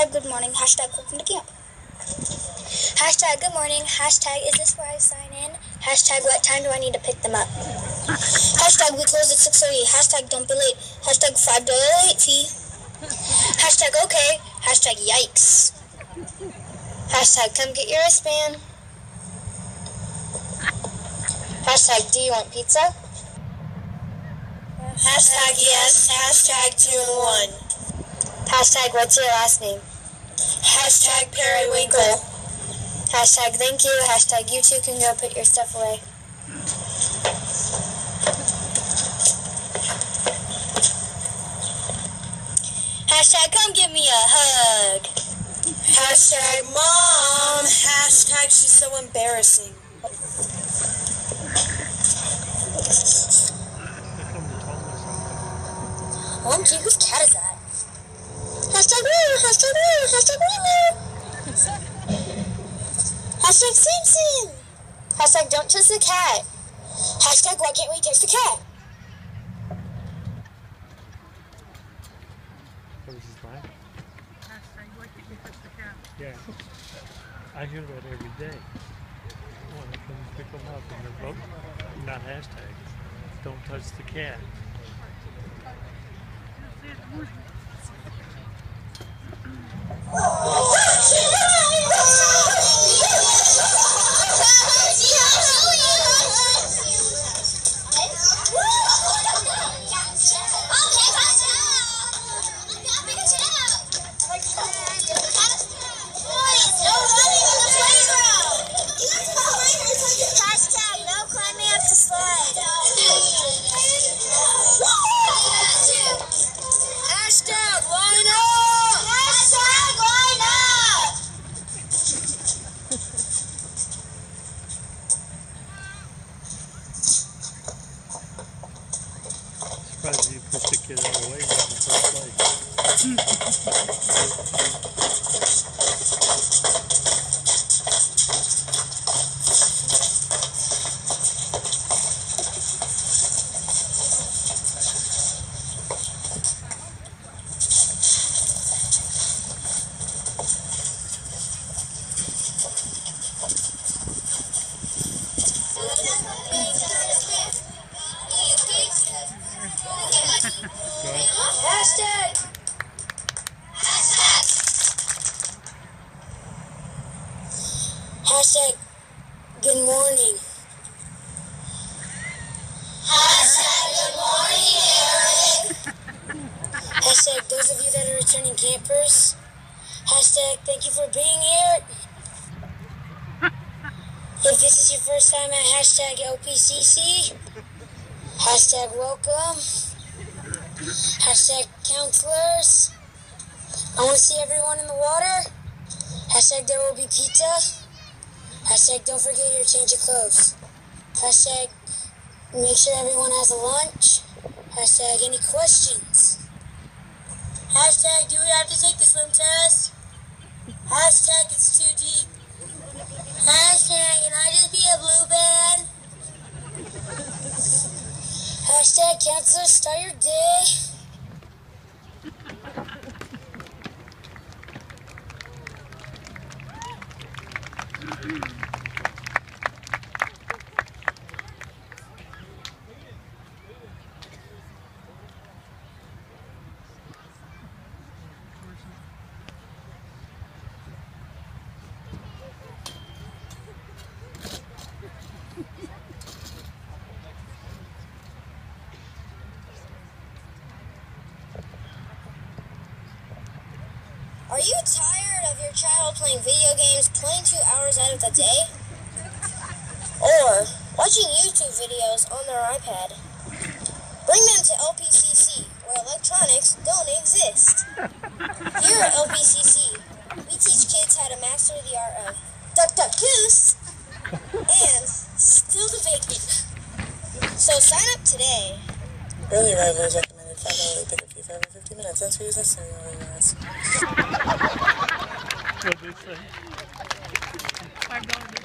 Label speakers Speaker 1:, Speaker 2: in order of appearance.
Speaker 1: Hashtag good morning. Hashtag welcome to camp. Hashtag good morning. Hashtag is this where I sign in? Hashtag what time do I need to pick them up? Hashtag we close at 6:30. Hashtag don't be late. Hashtag $5 late fee. Hashtag okay. Hashtag yikes. Hashtag come get your wristband. Hashtag do you want pizza? Hashtag yes. Hashtag 2 in 1. Hashtag what's your last name? Hashtag periwinkle. Hashtag thank you. Hashtag you two can go put your stuff away. Hashtag come give me a hug. Hashtag mom. Hashtag she's so embarrassing. OMG, whose cat is that? Hashtag woo, hashtag woo, hashtag woo. Hashtag Simpson. Hashtag don't touch the cat. Hashtag why can't we touch the cat?
Speaker 2: What is this line?
Speaker 3: Hashtag why can't we touch the cat?
Speaker 2: Yeah. I hear that every day. When I come pick them up and they're both not hashtag. Don't touch the cat. Surprised you pushed the kid out of the way in the first
Speaker 1: Hashtag. Hashtag good morning. Hashtag good morning, Eric. Hashtag those of you that are returning campers. Hashtag thank you for being here. If this is your first time at hashtag LPCC, hashtag welcome. Hashtag counselors. I want to see everyone in the water. Hashtag there will be pizza. Hashtag don't forget your change of clothes. Hashtag make sure everyone has a lunch. Hashtag any questions. Hashtag do we have to take the swim test? Hashtag it's too deep. Hashtag can I just be a blue band? Hashtag counselors start your day. Are you tired of your child playing video games 22 hours out of the day? Or watching YouTube videos on their iPad? Bring them to LPCC, where electronics don't exist. Here at LPCC, we teach kids how to master the art of duck, duck, goose and steal the bacon. So sign up today.
Speaker 4: Early arrivals recommended $5 pick up fee for every 50 minutes. Answer is necessary while you ask.
Speaker 2: What did they say?
Speaker 3: $5.